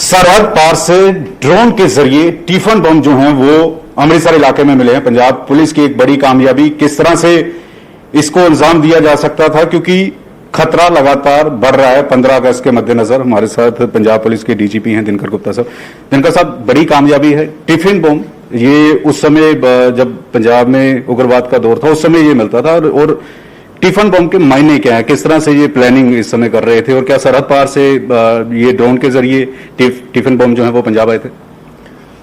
सरहद पार से ड्रोन के जरिए टिफिन बम जो हैं वो अमृतसर इलाके में मिले हैं। पंजाब पुलिस की एक बड़ी कामयाबी। किस तरह से इसको अंजाम दिया जा सकता था, क्योंकि खतरा लगातार बढ़ रहा है। 15 अगस्त के मद्देनजर हमारे साथ पंजाब पुलिस के डीजीपी हैं दिनकर गुप्ता साहब। दिनकर साहब, बड़ी कामयाबी है। टिफिन बम ये उस समय जब पंजाब में उग्रवाद का दौर था उस समय ये मिलता था, और टिफिन बम के मायने क्या है, किस तरह से ये प्लानिंग इस समय कर रहे थे, और क्या सरहद पार से ये ड्रोन के जरिए टिफिन बम जो है वो पंजाब आए थे?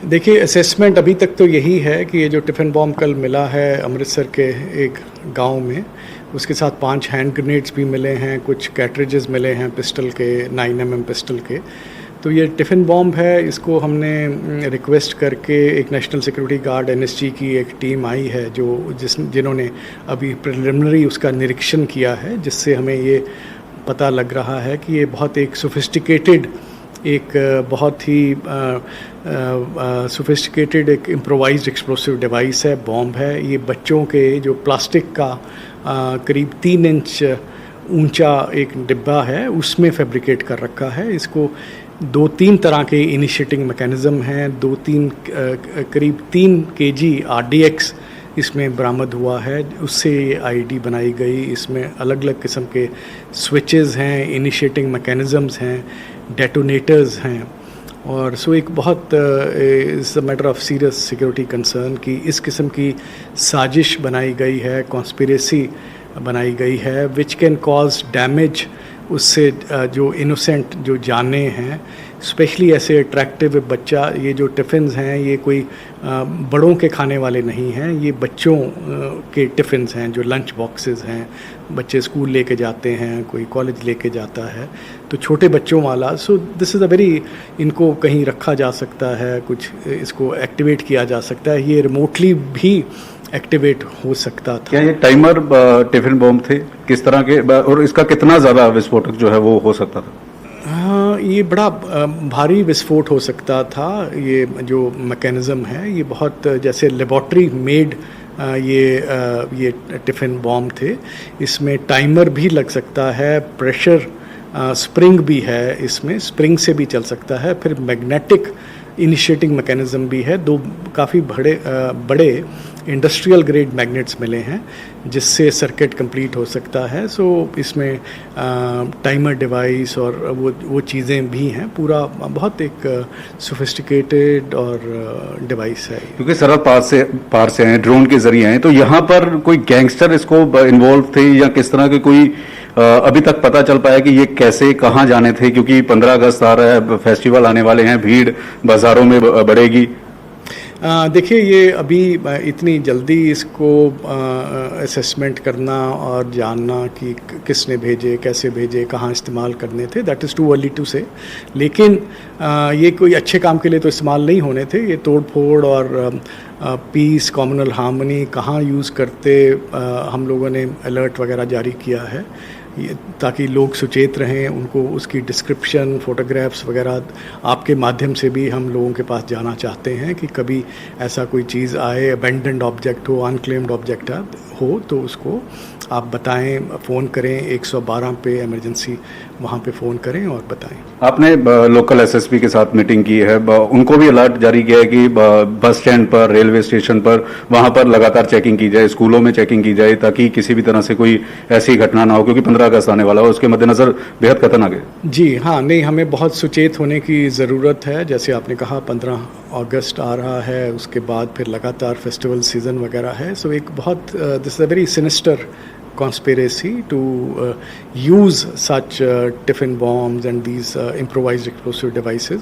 देखिए, असेसमेंट अभी तक तो यही है कि ये जो टिफ़िन बॉम्ब कल मिला है अमृतसर के एक गांव में, उसके साथ 5 हैंड ग्रेनेड्स भी मिले हैं, कुछ कैट्रिजेस मिले हैं पिस्टल के, 9mm पिस्टल के। तो ये टिफ़िन बॉम्ब है, इसको हमने रिक्वेस्ट करके एक नेशनल सिक्योरिटी गार्ड NSG की एक टीम आई है जिन्होंने अभी प्रिलिमिनरी उसका निरीक्षण किया है, जिससे हमें ये पता लग रहा है कि ये बहुत एक सोफिस्टिकेटेड एक इम्प्रोवाइज्ड एक्सप्लोसिव डिवाइस है, बॉम्ब है। ये बच्चों के जो प्लास्टिक का करीब 3 इंच ऊंचा एक डिब्बा है उसमें फैब्रिकेट कर रखा है। इसको 2-3 तरह के इनिशिएटिंग मैकेनिज़्म हैं, करीब 3 kg RDX इसमें बरामद हुआ है, उससे ये IED बनाई गई। इसमें अलग अलग किस्म के स्विचेस हैं, इनिशिएटिंग मैकेनिज़म्स हैं, डेटोनेटर्स हैं, और सो एक बहुत is a matter of serious security concern कि इस किस्म की साजिश बनाई गई है, कॉन्स्पिरेसी बनाई गई है, विच कैन कॉज डैमेज। उससे जो इनोसेंट जो जाने हैं, स्पेशली ऐसे अट्रैक्टिव बच्चा, ये जो टिफ़िन्स हैं ये कोई बड़ों के खाने वाले नहीं हैं, ये बच्चों के टिफ़िन्स हैं, जो लंच बॉक्सेस हैं, बच्चे स्कूल लेके जाते हैं, कोई कॉलेज लेके जाता है, तो छोटे बच्चों वाला। So this is a very, इनको कहीं रखा जा सकता है, कुछ इसको एक्टिवेट किया जा सकता है, ये रिमोटली भी एक्टिवेट हो सकता था। क्या ये टाइमर टिफिन बम थे, किस तरह के, और इसका कितना ज़्यादा विस्फोटक जो है वो हो सकता था? हाँ, ये बड़ा भारी विस्फोट हो सकता था। ये जो मैकेनिज़्म है ये बहुत जैसे लेबॉर्ट्री मेड ये टिफ़िन बॉम्ब थे। इसमें टाइमर भी लग सकता है, प्रेशर स्प्रिंग भी है, इसमें स्प्रिंग से भी चल सकता है, फिर मैग्नेटिक इनिशिएटिंग मैकेनिज़्म भी है। 2 काफ़ी बड़े इंडस्ट्रियल ग्रेड मैग्नेट्स मिले हैं जिससे सर्किट कंप्लीट हो सकता है। सो इसमें टाइमर डिवाइस और वो चीज़ें भी हैं। पूरा बहुत एक सोफिस्टिकेटेड और डिवाइस है, क्योंकि सरहद पार से हैं, ड्रोन के जरिए हैं, तो यहाँ पर कोई गैंगस्टर इसको इन्वॉल्व थे या किस तरह के कोई अभी तक पता चल पाया कि ये कैसे कहाँ जाने थे? क्योंकि 15 अगस्त आ रहा है, फेस्टिवल आने वाले हैं, भीड़ बाजारों में बढ़ेगी। देखिए, ये अभी इतनी जल्दी इसको असेसमेंट करना और जानना कि किसने भेजे, कैसे भेजे, कहाँ इस्तेमाल करने थे, that is too early to say. लेकिन ये कोई अच्छे काम के लिए तो इस्तेमाल नहीं होने थे। ये तोड़ फोड़ और पीस, कॉम्युनल हार्मनी कहाँ यूज़ करते, हम लोगों ने अलर्ट वगैरह जारी किया है ताकि लोग सचेत रहें। उनको उसकी डिस्क्रिप्शन, फ़ोटोग्राफ्स वगैरह आपके माध्यम से भी हम लोगों के पास जाना चाहते हैं कि कभी ऐसा कोई चीज़ आए, अबेंडन्ड ऑब्जेक्ट हो, अनक्लेम्ड ऑब्जेक्ट हो, तो उसको आप बताएं, फ़ोन करें 112 पे, इमरजेंसी वहाँ पे फ़ोन करें और बताएं। आपने लोकल SSP के साथ मीटिंग की है, उनको भी अलर्ट जारी किया है कि बस स्टैंड पर, रेलवे स्टेशन पर, वहाँ पर लगातार चेकिंग की जाए, स्कूलों में चेकिंग की जाए, ताकि किसी भी तरह से कोई ऐसी घटना ना हो, क्योंकि 15 अगस्त आने वाला हो, उसके मद्देनजर बेहद खतरनाक है। जी हाँ, नहीं, हमें बहुत सचेत होने की ज़रूरत है। जैसे आपने कहा 15 अगस्त आ रहा है, उसके बाद फिर लगातार फेस्टिवल सीज़न वगैरह है। सो एक बहुत this is a very sinister conspiracy to use such tiffin bombs and these improvised explosive devices।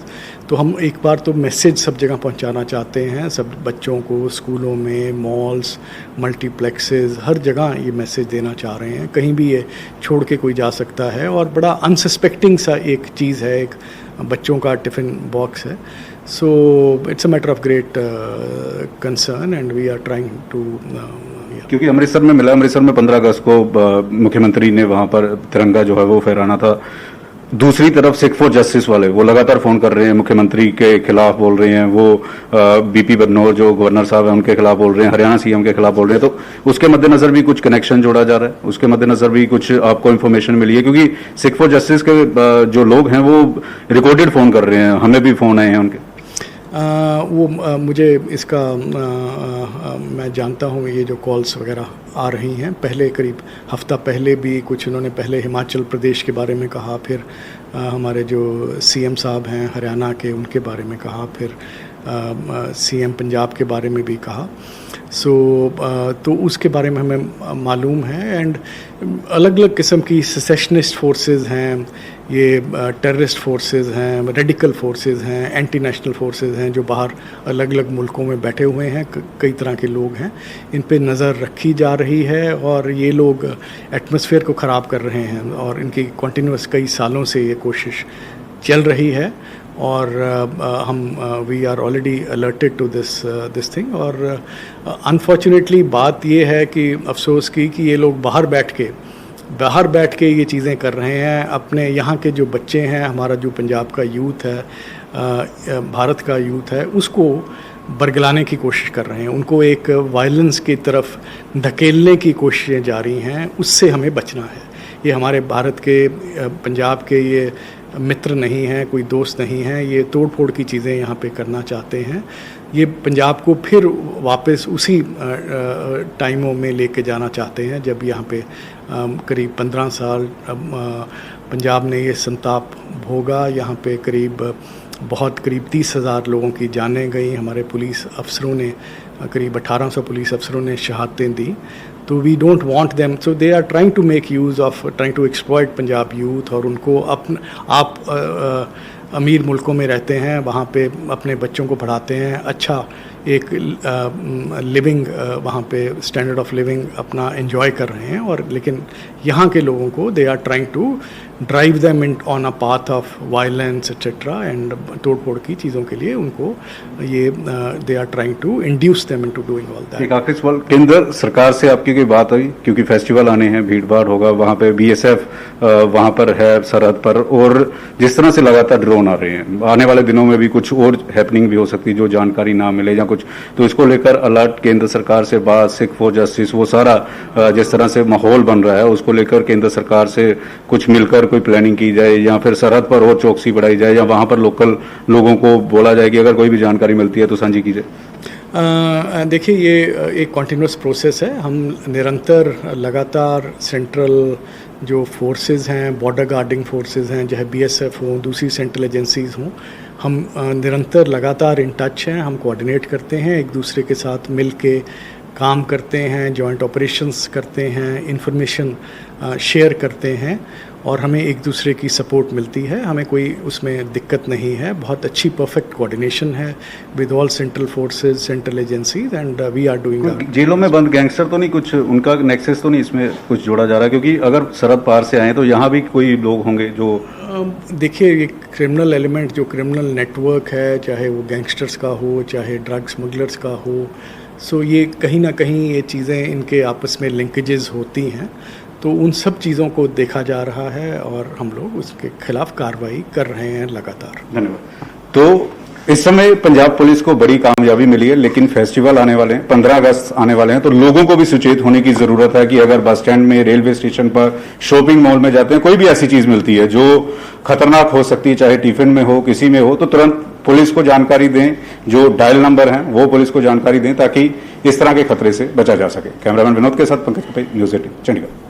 तो हम एक बार तो मैसेज सब जगह पहुंचाना चाहते हैं, सब बच्चों को, स्कूलों में, मॉल्स, मल्टीप्लेक्सेस, हर जगह ये मैसेज देना चाह रहे हैं। कहीं भी ये छोड़ के कोई जा सकता है, और बड़ा अनसस्पेक्टिंग सा एक चीज़ है, एक बच्चों का टिफ़िन बॉक्स है। So it's a matter of great concern and we are trying to, क्योंकि अमृतसर में मिला, अमृतसर में 15 अगस्त को मुख्यमंत्री ने वहाँ पर तिरंगा जो है वो फहराना था। दूसरी तरफ सिख फॉर जस्टिस वाले वो लगातार फोन कर रहे हैं, मुख्यमंत्री के खिलाफ बोल रहे हैं, वो बीपी बदनौर जो गवर्नर साहब हैं उनके खिलाफ बोल रहे हैं, हरियाणा सीएम के खिलाफ बोल रहे हैं, तो उसके मद्देनजर भी कुछ कनेक्शन जोड़ा जा रहा है, उसके मद्देनजर भी कुछ आपको इन्फॉर्मेशन मिली है? क्योंकि सिख फॉर जस्टिस के जो लोग हैं वो रिकॉर्डेड फोन कर रहे हैं, हमें भी फोन आए हैं उनके। मुझे इसका मैं जानता हूँ ये जो कॉल्स वगैरह आ रही हैं, पहले करीब हफ्ता पहले भी कुछ उन्होंने पहले हिमाचल प्रदेश के बारे में कहा, फिर हमारे जो सीएम साहब हैं हरियाणा के उनके बारे में कहा, फिर सीएम पंजाब के बारे में भी कहा। तो उसके बारे में हमें मालूम है। एंड अलग अलग किस्म की सेसेशनिस्ट फोर्सेस हैं, ये टेररिस्ट फोर्सेस हैं, रेडिकल फोर्सेस हैं, एंटी नेशनल फोर्सेस हैं जो बाहर अलग अलग मुल्कों में बैठे हुए हैं, कई तरह के लोग हैं, इन पे नज़र रखी जा रही है और ये लोग एटमॉस्फेयर को ख़राब कर रहे हैं और इनकी कंटिन्यूस कई सालों से ये कोशिश चल रही है और हम we are already alerted to this thing. और अनफॉर्चुनेटली बात ये है कि अफसोस की कि ये लोग बाहर बैठ के ये चीज़ें कर रहे हैं। अपने यहाँ के जो बच्चे हैं, हमारा जो पंजाब का यूथ है, भारत का यूथ है, उसको बरगलाने की कोशिश कर रहे हैं, उनको एक वायलेंस की तरफ धकेलने की कोशिशें जारी हैं। उससे हमें बचना है। ये हमारे भारत के पंजाब के ये मित्र नहीं हैं, कोई दोस्त नहीं हैं, ये तोड़ फोड़ की चीज़ें यहाँ पे करना चाहते हैं। ये पंजाब को फिर वापस उसी टाइमों में लेके जाना चाहते हैं जब यहाँ पे करीब 15 साल पंजाब ने ये संताप भोगा। यहाँ पे करीब 30,000 लोगों की जानें गई। हमारे पुलिस अफसरों ने करीब 1800 पुलिस अफसरों ने शहादतें दी। तो we don't want them, so they are trying to make use of, trying to exploit Punjab youth. और उनको आप अमीर मुल्कों में रहते हैं, वहाँ पे अपने बच्चों को पढ़ाते हैं, अच्छा एक लिविंग वहाँ पे स्टैंडर्ड ऑफ लिविंग अपना एंजॉय कर रहे हैं। और लेकिन यहाँ के लोगों को they are trying to drive them in on a path of violence etcetera and तोड़ फोड़ की चीज़ों के लिए उनको ये they are trying to induce them into doing all that. एक आखिरी सवाल, केंद्र सरकार से आपकी कोई बात हुई? क्योंकि फेस्टिवल आने हैं, भीड़ भाड़ होगा, वहाँ पे बीएसएफ वहाँ पर है सरहद पर, और जिस तरह से लगातार ड्रोन आ रहे हैं, आने वाले दिनों में भी कुछ और हैपनिंग भी हो सकती है जो जानकारी ना मिले या कुछ, तो इसको लेकर अलर्ट केंद्र सरकार से बात, सिख फॉर जस्टिस, वो सारा जिस तरह से माहौल बन रहा है उसको लेकर केंद्र सरकार से कुछ मिलकर कोई प्लानिंग की जाए या फिर सरहद पर और चौकसी बढ़ाई जाए या वहाँ पर लोकल लोगों को बोला जाए कि अगर कोई भी जानकारी मिलती है तो साझी कीजिए? देखिए, ये एक कॉन्टीन्यूस प्रोसेस है। हम निरंतर लगातार सेंट्रल जो फोर्सेस हैं, बॉर्डर गार्डिंग फोर्सेस हैं, चाहे बीएसएफ हों, दूसरी सेंट्रल एजेंसीज़ हों, हम निरंतर लगातार इन टच हैं। हम कोऑर्डिनेट करते हैं, एक दूसरे के साथ मिल के काम करते हैं, जॉइंट ऑपरेशंस करते हैं, इंफॉर्मेशन शेयर करते हैं और हमें एक दूसरे की सपोर्ट मिलती है। हमें कोई उसमें दिक्कत नहीं है। बहुत अच्छी परफेक्ट कोऑर्डिनेशन है with all central forces, central agencies and we are doing. जेलों में बंद गैंगस्टर तो नहीं, कुछ उनका नेक्सस तो नहीं इसमें कुछ जोड़ा जा रहा है? क्योंकि अगर सरहद पार से आए तो यहाँ भी कोई लोग होंगे जो देखिए, ये क्रिमिनल एलिमेंट जो क्रिमिनल नेटवर्क है, चाहे वो गैंगस्टर्स का हो, चाहे ड्रग स्मगलर्स का हो, सो ये कहीं ना कहीं ये चीज़ें इनके आपस में लिंकेजेस होती हैं। तो उन सब चीज़ों को देखा जा रहा है और हम लोग उसके खिलाफ कार्रवाई कर रहे हैं लगातार। धन्यवाद। तो इस समय पंजाब पुलिस को बड़ी कामयाबी मिली है, लेकिन फेस्टिवल आने वाले हैं, 15 अगस्त आने वाले हैं, तो लोगों को भी सचेत होने की जरूरत है कि अगर बस स्टैंड में, रेलवे स्टेशन पर, शॉपिंग मॉल में जाते हैं, कोई भी ऐसी चीज मिलती है जो खतरनाक हो सकती है, चाहे टिफिन में हो, किसी में हो, तो तुरंत पुलिस को जानकारी दें। जो डायल नंबर है वो पुलिस को जानकारी दें ताकि इस तरह के खतरे से बचा जा सके। कैमरामैन विनोद के साथ पंकज कपे, न्यूज़ 18 चंडीगढ़।